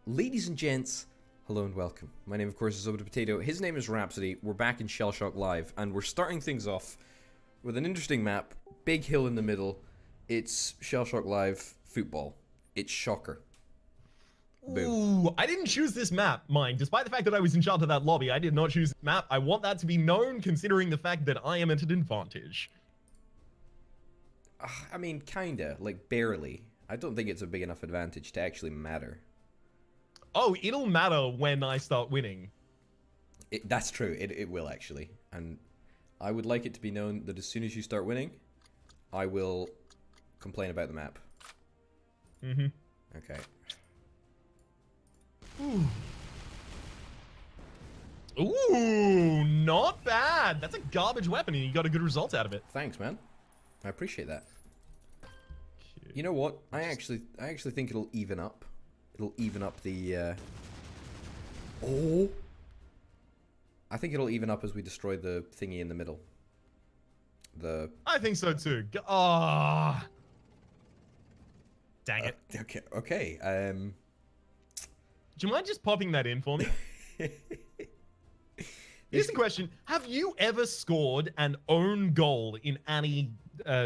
Ladies and gents, hello and welcome. My name, of course, is RhapsodyPlays. His name is Rhapsody. We're back in Shellshock Live, and we're starting things off with an interesting map. Big hill in the middle. It's Shellshock Live football. It's Shocker. Boom. Ooh, I didn't choose this map, mind. Despite the fact that I was in charge of that lobby, I did not choose this map. I want that to be known, considering the fact that I am at an advantage. I mean, kinda. Like, barely. I don't think it's a big enough advantage to actually matter. Oh, it'll matter when I start winning. That's true. It will, actually. And I would like it to be known that as soon as you start winning, I will complain about the map. Mm-hmm. Okay. Ooh, not bad. That's a garbage weapon, and you got a good result out of it. Thanks, man. I appreciate that. Okay. You know what? I actually think it'll even up. It'll even up the. Oh. I think it'll even up as we destroy the thingy in the middle. I think so too. Ah. Dang it. Okay. Okay. Do you mind just popping that in for me? Here's the question. Have you ever scored an own goal in any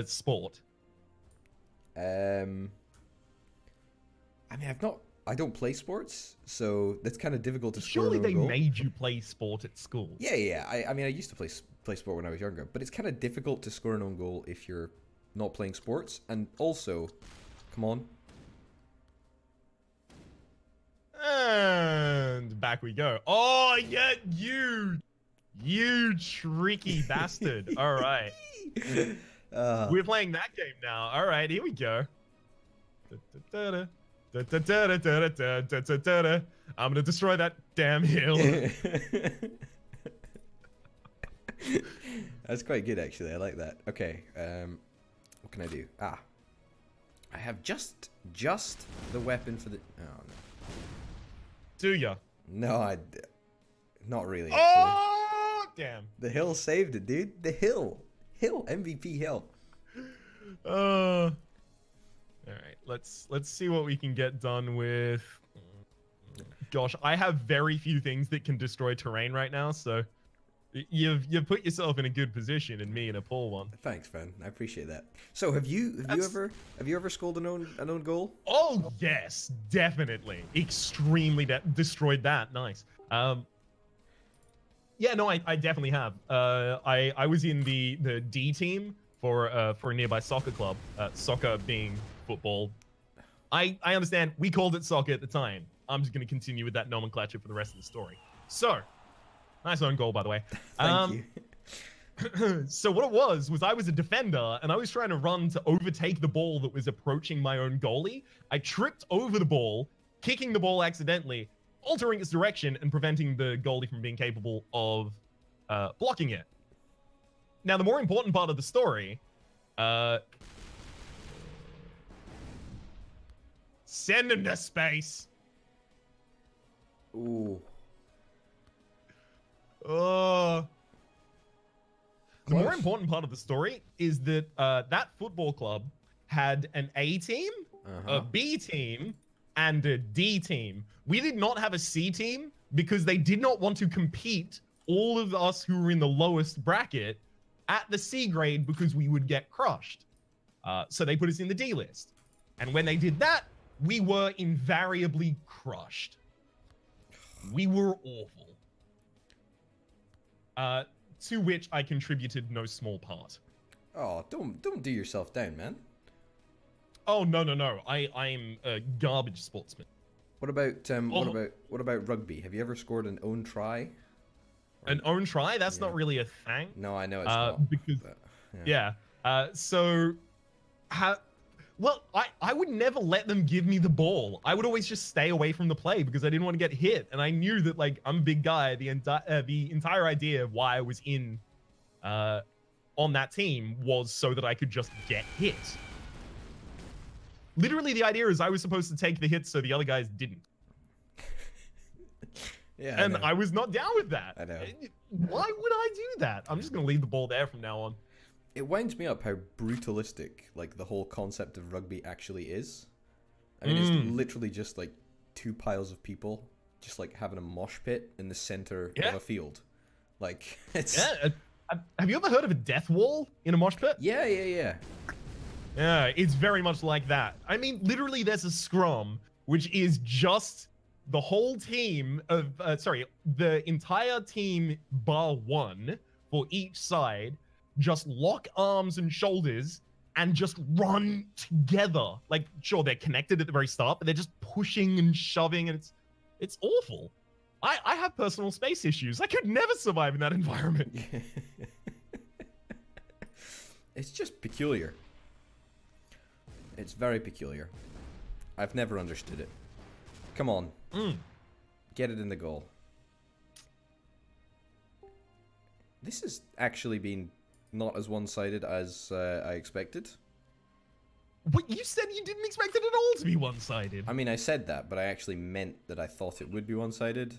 sport? I mean, I don't play sports, so that's kind of difficult to score an own goal. Surely they made you play sport at school. Yeah. I mean, I used to play sport when I was younger, but it's kind of difficult to score an own goal if you're not playing sports. And also, come on. And back we go. Oh, yeah, you tricky bastard. All right. We're playing that game now. All right, here we go. I'm gonna destroy that damn hill. That's quite good, actually. I like that. Okay, what can I do? I have just the weapon for the. Oh no. Do ya? No, not really. Actually. Oh damn! The hill saved it, dude. The hill MVP hill. All right, let's see what we can get done with. Gosh, I have very few things that can destroy terrain right now, so you've put yourself in a good position, and me in a poor one. Thanks, man. I appreciate that. So, have you ever scored an own goal? Oh yes, definitely. Extremely destroyed that. Nice. Yeah, no, I definitely have. I was in the D team for a nearby soccer club. Soccer being football. I understand we called it soccer at the time. I'm just going to continue with that nomenclature for the rest of the story. So, nice own goal, by the way. Thank you. So what it was I was a defender, and I was trying to run to overtake the ball that was approaching my own goalie. I tripped over the ball, kicking the ball accidentally, altering its direction, and preventing the goalie from being capable of blocking it. Now, the more important part of the story... send him to space! Ooh. The more important part of the story is that that football club had an A team, a B team, and a D team. We did not have a C team because they did not want to compete all of us who were in the lowest bracket at the C grade because we would get crushed. So they put us in the D list. And when they did that, we were invariably crushed. We were awful. To which I contributed no small part. Oh, don't do yourself down, man. Oh no. I'm a garbage sportsman. What about what about rugby? Have you ever scored an own try? An own try? That's not really a thing. No, I know it's not. Because well, I would never let them give me the ball. I would always just stay away from the play because I didn't want to get hit. And I knew that, like, I'm a big guy. The entire idea of why I was on that team was so that I could just get hit. Literally, the idea is I was supposed to take the hits so the other guys didn't. Yeah, and I was not down with that. I know. Why would I do that? I'm just going to leave the ball there from now on. It winds me up how brutalistic, like, the whole concept of rugby actually is. I mean, it's literally just, like, two piles of people just like having a mosh pit in the center of a field. Like, it's... Yeah, have you ever heard of a death wall in a mosh pit? Yeah. Yeah, it's very much like that. I mean, literally, there's a scrum, which is just the whole team of, the entire team bar one for each side, just lock arms and shoulders and just run together. Like, sure, they're connected at the very start, but they're just pushing and shoving, and it's awful. I have personal space issues. I could never survive in that environment. It's just peculiar. It's very peculiar. I've never understood it. Come on. Get it in the goal. This has actually been not as one-sided as I expected. What, you said you didn't expect it at all to be one-sided. I mean, I said that, but I actually meant that I thought it would be one-sided.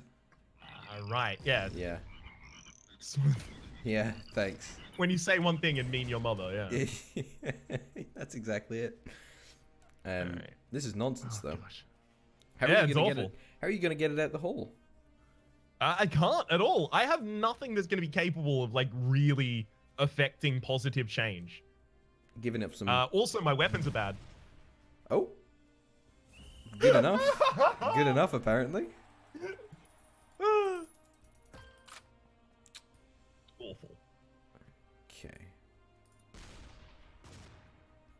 Right, yeah. Yeah. Yeah, thanks. When you say one thing and mean your mother, yeah. That's exactly it. Right. This is nonsense, though. Gosh. How are you gonna get it? How are you going to get it out the hole? I can't at all. I have nothing that's going to be capable of, like, really affecting positive change. Giving up some... Also, my weapons are bad. Oh. Good enough. Good enough, apparently. Awful. Okay.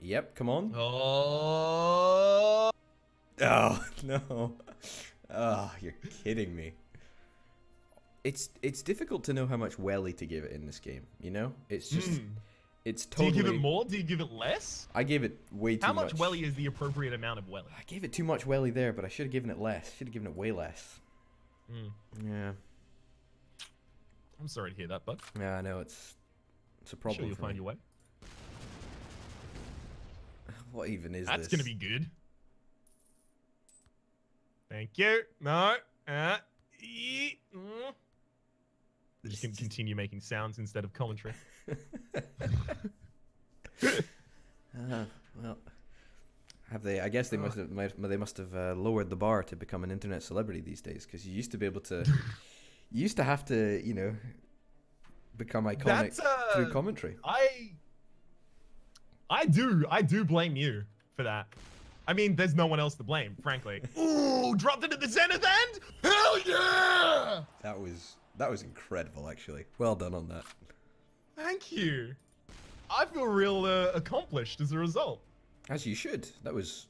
Yep, come on. Oh. Oh, no. Oh, you're kidding me. It's difficult to know how much welly to give it in this game, you know? It's just... It's totally... Do you give it more? Do you give it less? I gave it way too much. How much welly is the appropriate amount of welly? I gave it too much welly there, but I should have given it less. Should have given it way less. Yeah. I'm sorry to hear that, bud. Yeah, I know, it's a problem. Sure, you'll find your way. What even is That's this? gonna be good. Thank you. No. Just gonna continue making sounds instead of commentary. Well, have they? I guess they must have lowered the bar to become an internet celebrity these days. Because you used to be able to, you used to have to, you know, become iconic through commentary. I do blame you for that. I mean, there's no one else to blame, frankly. Ooh, dropped it at the zenith end. Hell yeah! That was incredible, actually. Well done on that. Thank you. I feel real accomplished as a result. As you should. That was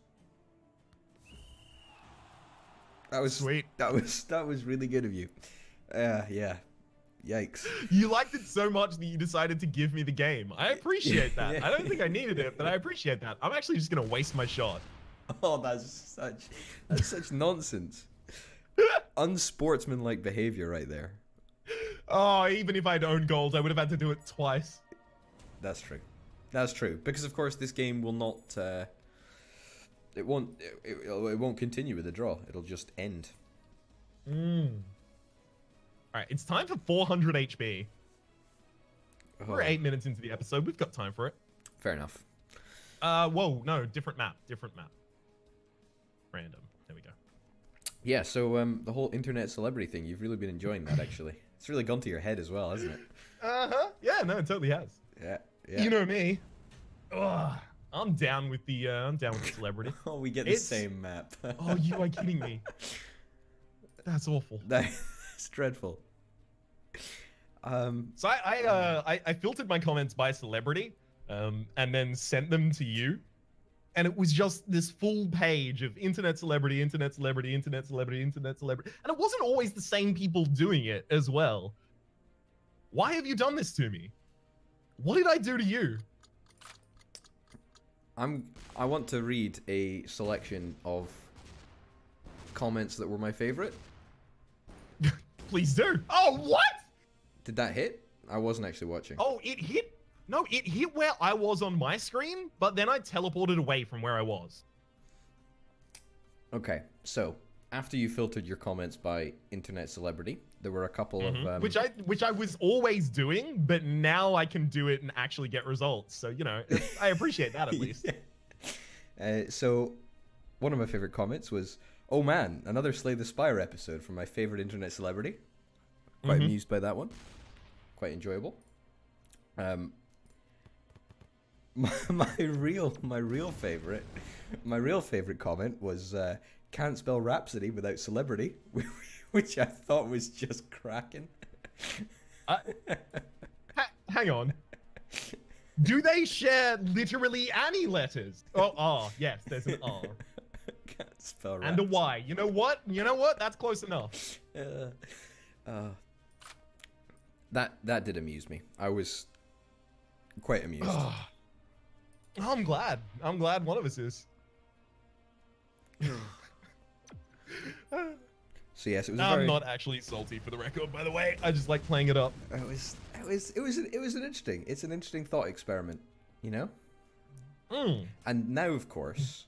sweet. That was really good of you. Yeah. Yikes. You liked it so much that you decided to give me the game. I appreciate that. Yeah. I don't think I needed it, but I appreciate that. I'm actually just gonna waste my shot. Oh, that's such nonsense. Unsportsmanlike behavior right there. Oh, even if I'd owned gold, I would have had to do it twice. That's true. That's true. Because of course this game will not. It won't continue with a draw. It'll just end. All right, it's time for 400 HP. Oh. We're 8 minutes into the episode. We've got time for it. Fair enough. Whoa, no, different map. Random. There we go. Yeah. So the whole internet celebrity thing, you've really been enjoying that actually. It's really gone to your head as well, hasn't it? Yeah, no, it totally has. Yeah. You know me. Ugh, I'm down with the celebrity. Oh, we get the same map. Oh, you are kidding me. That's awful. That's dreadful. So I filtered my comments by celebrity, and then sent them to you, and it was just this full page of internet celebrity, internet celebrity, internet celebrity, internet celebrity, and it wasn't always the same people doing it as well. Why have you done this to me? What did I do to you? I want to read a selection of comments that were my favorite. Please do. Oh, what? Did that hit? I wasn't actually watching. Oh, it hit. No, it hit where I was on my screen, but then I teleported away from where I was. Okay, so after you filtered your comments by internet celebrity, there were a couple of which I was always doing, but now I can do it and actually get results. So you know, I appreciate that at least. So one of my favorite comments was, Oh man, another Slay the Spire episode from my favorite internet celebrity. Quite amused by that one. Quite enjoyable. My real favorite comment was can't spell Rhapsody without celebrity, which I thought was just cracking. Hang on. Do they share literally any letters? Oh, R. Yes, there's an R. Can't spell Rhapsody. And a Y. You know what? That's close enough. That did amuse me. I was quite amused. I'm glad. I'm glad one of us is. So yes, it was. I'm not actually salty, for the record. By the way, I just like playing it up. It was an interesting thought experiment, you know. And now, of course,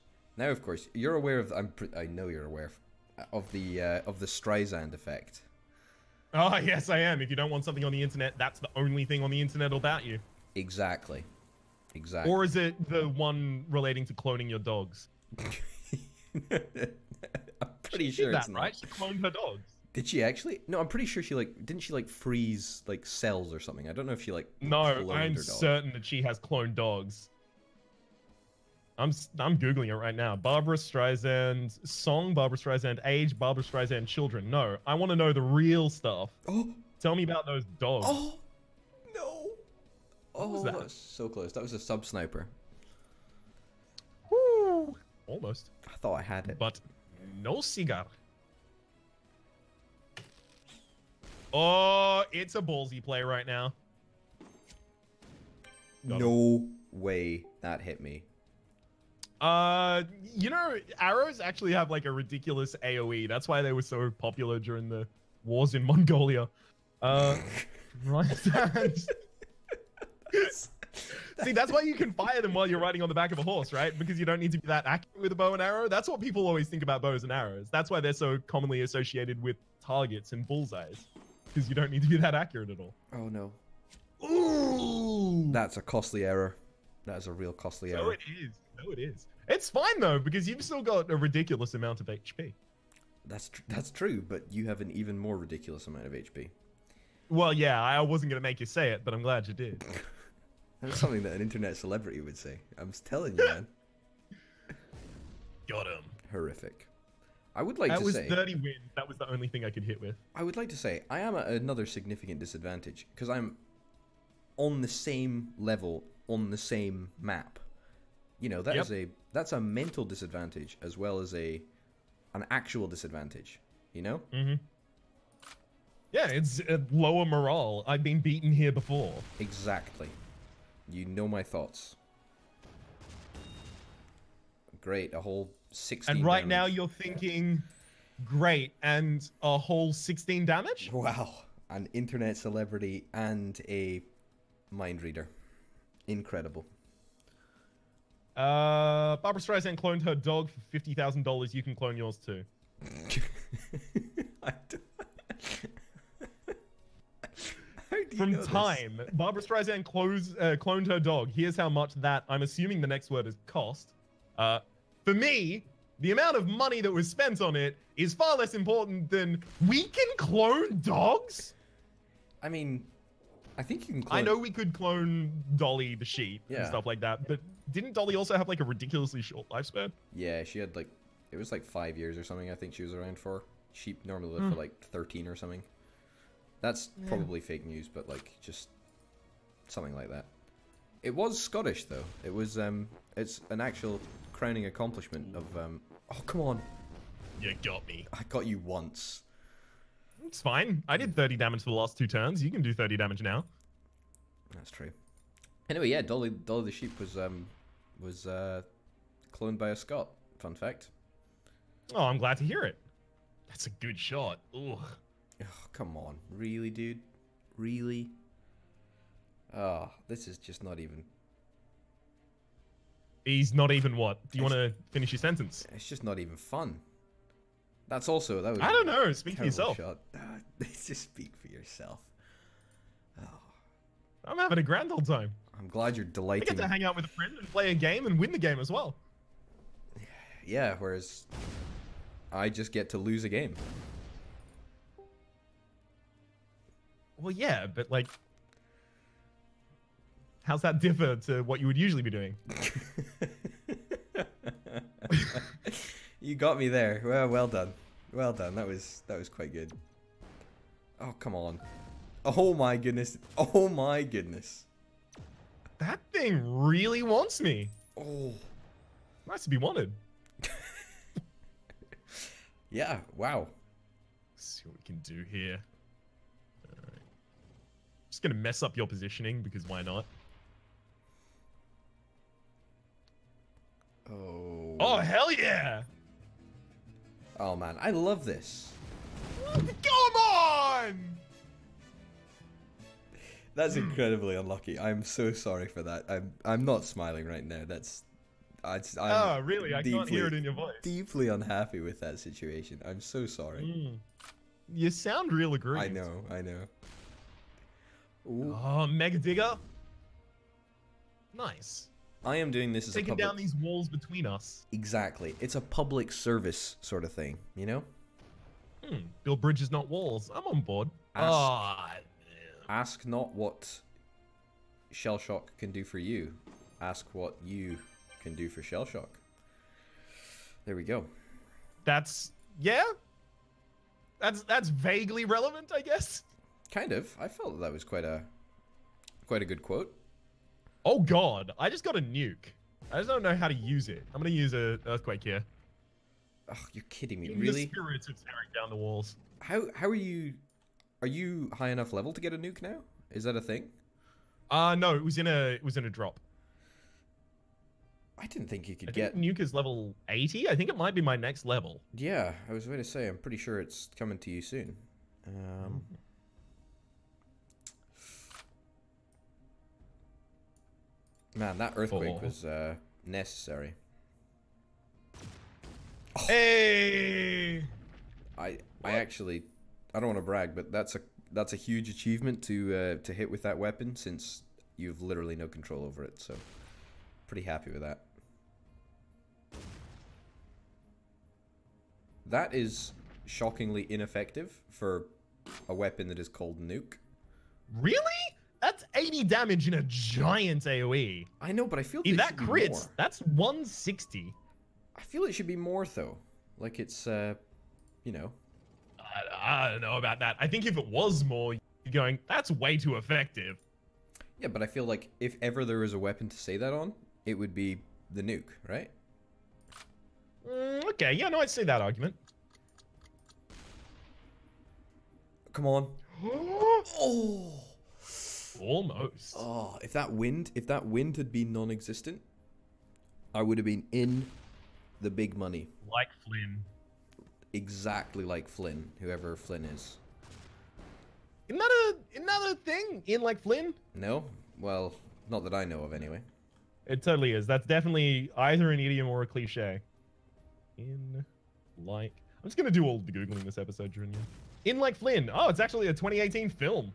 you're aware of. I know you're aware of the Streisand effect. Oh yes, I am. If you don't want something on the internet, that's the only thing on the internet about you. Exactly. Or is it the one relating to cloning your dogs? I'm pretty sure it's not. Right? She cloned her dogs. Did she actually? No, I'm pretty sure she didn't she freeze cells or something? I don't know if she No, cloned I'm her dog. certain that she has cloned dogs. I'm googling it right now. Barbara Streisand song, Barbara Streisand age, Barbara Streisand children. No, I want to know the real stuff. Oh, tell me about those dogs. Oh no! Was that was so close. That was a sub sniper. Woo! Almost. I thought I had it, but no cigar. Oh, it's a ballsy play right now. No way that hit me. You know, arrows actually have like a ridiculous AoE. That's why they were so popular during the wars in Mongolia. Right. See, that's why you can fire them while you're riding on the back of a horse, right? Because you don't need to be that accurate with a bow and arrow. That's what people always think about bows and arrows. That's why they're so commonly associated with targets and bullseyes. Because you don't need to be that accurate at all. Oh no. Ooh! That's a costly error. That is a real costly error. No, it is. No, it is. It's fine though, because you've still got a ridiculous amount of HP. That's true, but you have an even more ridiculous amount of HP. Well, yeah, I wasn't going to make you say it, but I'm glad you did. That's something that an internet celebrity would say. I'm telling you, man. Got him. Horrific. I would like to say... That was 30 wins. That was the only thing I could hit with. I would like to say, I am at another significant disadvantage, because I'm on the same level, on the same map. You know, that's a mental disadvantage, as well as an actual disadvantage, you know? Mm-hmm. Yeah, it's lower morale. I've been beaten here before. Exactly. You know my thoughts. Great, a whole 16 And right damage. now you're thinking, great, and a whole 16 damage? Wow, an internet celebrity and a mind reader. Incredible. Barbara Streisand cloned her dog for $50,000. You can clone yours too. From Time, Barbara Streisand cloned her dog. Here's how much that, I'm assuming the next word is cost. For me, the amount of money that was spent on it is far less important than we can clone dogs? I mean, I think you can clone... I know we could clone Dolly the sheep and stuff like that, but didn't Dolly also have like a ridiculously short lifespan? Yeah, she had like, it was like 5 years or something I think she was around for. Sheep normally live for like 13 or something. That's probably fake news, but like just something like that. It was Scottish though. It was it's an actual crowning accomplishment of oh come on. You got me. I got you once. It's fine. I did 30 damage for the last 2 turns. You can do 30 damage now. That's true. Anyway, yeah, Dolly the sheep was cloned by a Scot. Fun fact. Oh, I'm glad to hear it. That's a good shot. Ugh. Oh, come on. Really, dude? Really? Oh, this is just not even... He's not even what? Do you want to finish your sentence? It's just not even fun. That was I don't know. Speak for yourself. Shot. Just speak for yourself. Oh. I'm having a grand old time. I'm glad you're delighting. I get to hang out with a friend and play a game and win the game as well. Yeah, whereas I just get to lose a game. Well, yeah, but like, how's that differ to what you would usually be doing? You got me there. Well done. Well done. That was quite good. Oh, come on. Oh my goodness. Oh my goodness. That thing really wants me. Oh. Nice to be wanted. Yeah, wow. Let's see what we can do here. Alright. Just gonna mess up your positioning because why not? Oh. Oh, hell yeah! Oh man, I love this. Come on! That's incredibly unlucky. I'm so sorry for that. I'm not smiling right now. I'm really? I can't hear it in your voice. Deeply unhappy with that situation. I'm so sorry. You sound real aggrieved. I know. Ooh. Oh, Mega Digger. Nice. I am doing this as taking a public... down these walls between us. Exactly. It's a public service sort of thing, you know? Build bridges, not walls. I'm on board. Ask not what Shellshock can do for you. Ask what you can do for Shellshock. There we go. That's vaguely relevant, I guess. Kind of. I felt that was quite a good quote. Oh god, I just got a nuke. I just don't know how to use it. I'm gonna use a earthquake here. Oh, you're kidding me, In really? the spirit of tearing down the walls. How are you? Are you high enough level to get a nuke now? Is that a thing? No, it was in a drop. I didn't think you could I get... think nuke is level 80. I think it might be my next level. Yeah, I was going to say, I'm pretty sure it's coming to you soon. Man, that earthquake was necessary. Oh. Hey! I actually, I don't want to brag, but that's a huge achievement to hit with that weapon, since you've literally no control over it. So, pretty happy with that. That is shockingly ineffective for a weapon that is called nuke. Really? That's 80 damage in a giant AoE. I know, but I feel if that crits, that's 160. I feel it should be more though. Like it's, you know. I don't know about that. I think if it was more, you're going, that's way too effective. Yeah, but I feel like if ever there was a weapon to say that on, it would be the nuke, right? Okay, yeah, no, I'd see that argument. Come on. Oh. Almost. Oh, if that wind had been non-existent, I would have been in the big money. Like Flynn. Exactly like Flynn, whoever Flynn is. Isn't that a thing? In like Flynn? No? Well, not that I know of anyway. It totally is. That's definitely either an idiom or a cliche. In like... I'm just going to do all the Googling this episode, Junior. In like Flynn. Oh, it's actually a 2018 film.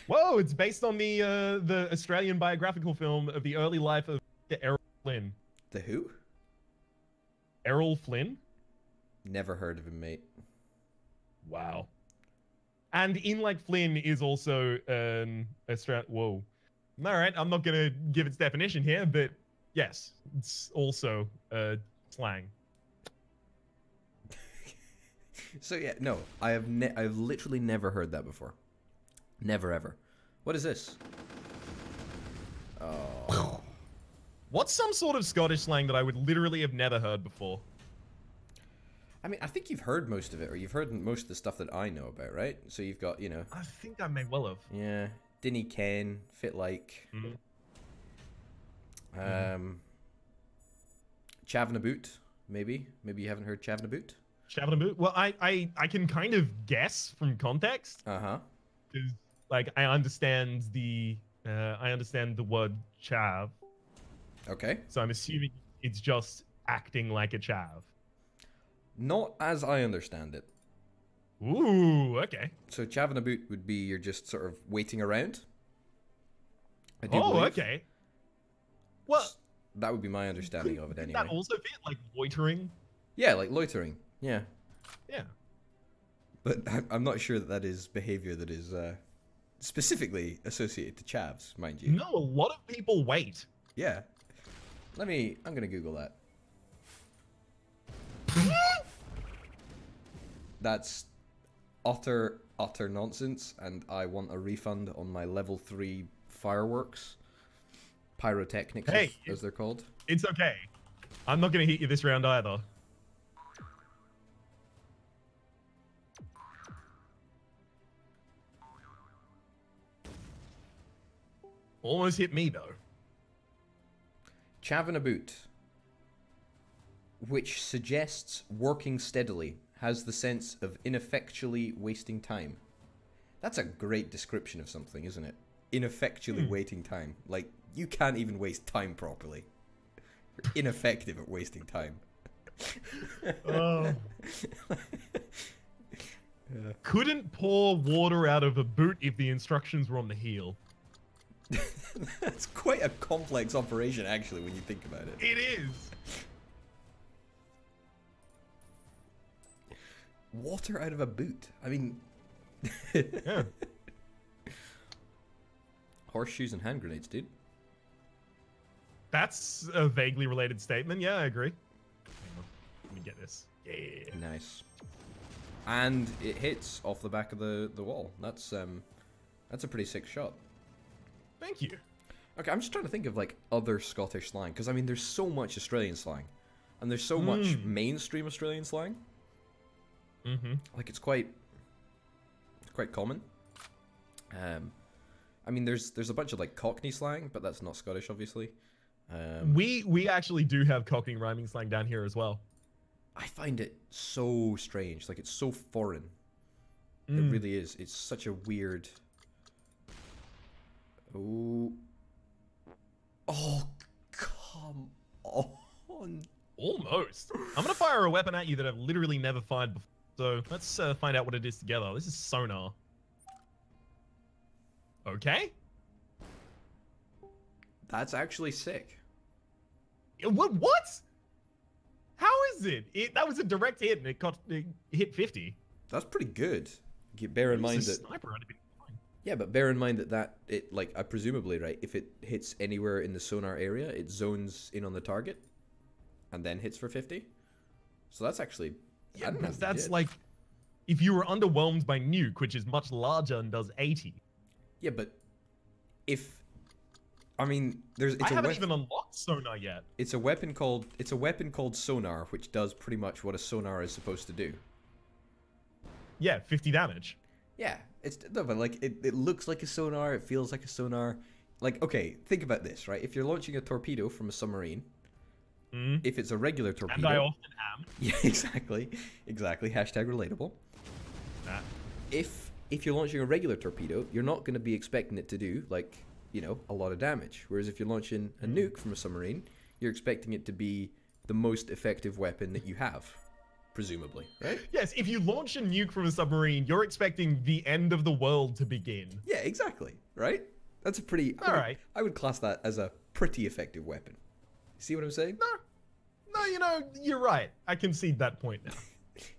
Whoa, it's based on the Australian biographical film of the early life of Errol Flynn. The who? Errol Flynn? Never heard of him, mate. Wow. And In Like Flynn is also an Australian... Whoa. Alright, I'm not going to give its definition here, but yes, it's also slang. So yeah, no, I've literally never heard that before. Never ever. What is this? Oh. What's some sort of Scottish slang that I would literally have never heard before? I mean, I think you've heard most of it, or you've heard most of the stuff that I know about, right? So you've got, you know... I think I may well have. Yeah. Dinny Ken, Fit Like. Chavnaboot, maybe. Maybe you haven't heard Chavnaboot? Chavnaboot? Well, I can kind of guess from context. Uh-huh. Because, like, I understand the word chav. Okay. So I'm assuming it's just acting like a chav. Not as I understand it. Ooh, okay. So Chavnaboot would be you're just sort of waiting around. Oh, okay. Well, That would be my understanding of it Could anyway. that also fit, like, loitering? Yeah, like loitering. Yeah. Yeah. But I'm not sure that that is behavior that is specifically associated to chavs, mind you. No, a lot of people wait. Yeah. I'm going to Google that. That's utter nonsense, and I want a refund on my level 3 fireworks. Pyrotechnics, as they're called. It's okay. I'm not going to hit you this round either. Almost hit me, though. Chav in a boot, which suggests working steadily, has the sense of ineffectually wasting time. That's a great description of something, isn't it? Ineffectually wasting time. Like, you can't even waste time properly. You're ineffective at wasting time. Oh. Couldn't pour water out of a boot if the instructions were on the heel. That's quite a complex operation, actually, when you think about it. It is. Water out of a boot. I mean... Yeah. Horseshoes and hand grenades, dude. That's a vaguely related statement. Yeah, I agree. Hang on. Let me get this. Yeah. Nice. And it hits off the back of the wall. That's a pretty sick shot. Thank you. Okay, I'm just trying to think of like other Scottish slang, because I mean there's so much Australian slang, and there's so much mainstream Australian slang. Like it's quite common. I mean there's a bunch of like Cockney slang, but that's not Scottish, obviously. We actually do have Cockney rhyming slang down here as well. I find it so strange, like it's so foreign. It really is. It's such a weird. Oh, come on. Almost. I'm gonna fire a weapon at you that I've literally never fired before. So let's find out what it is together. This is sonar. Okay. That's actually sick. What? How is it? That was a direct hit and it hit 50. That's pretty good. Bear in mind that. Sniper, Yeah, but bear in mind that it, like, presumably, right, if it hits anywhere in the sonar area, it zones in on the target and then hits for 50. So that's actually... Yeah, but that's like, if you were underwhelmed by Nuke, which is much larger and does 80. Yeah, but if... I mean, I haven't even unlocked sonar yet. It's a weapon called sonar, which does pretty much what a sonar is supposed to do. Yeah, 50 damage. Yeah, no, but like it looks like a sonar, it feels like a sonar. Like, okay, think about this, right? If you're launching a torpedo from a submarine, if it's a regular torpedo, and I often am. Yeah, exactly. Hashtag relatable. If you're launching a regular torpedo, you're not going to be expecting it to do like, you know, a lot of damage. Whereas if you're launching a nuke from a submarine, you're expecting it to be the most effective weapon that you have. Presumably, right? Yes, if you launch a nuke from a submarine, you're expecting the end of the world to begin. Yeah, exactly, right? That's a pretty... Alright. I would class that as a pretty effective weapon. See what I'm saying? No, you know, you're right. I concede that point now.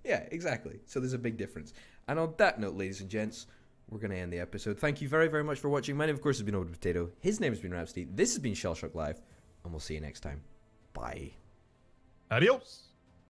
Yeah, exactly. So there's a big difference. And on that note, ladies and gents, we're going to end the episode. Thank you very, very much for watching. My name, of course, has been Orbital Potato. His name has been Rhapsody. This has been Shellshock Live. And we'll see you next time. Bye. Adios.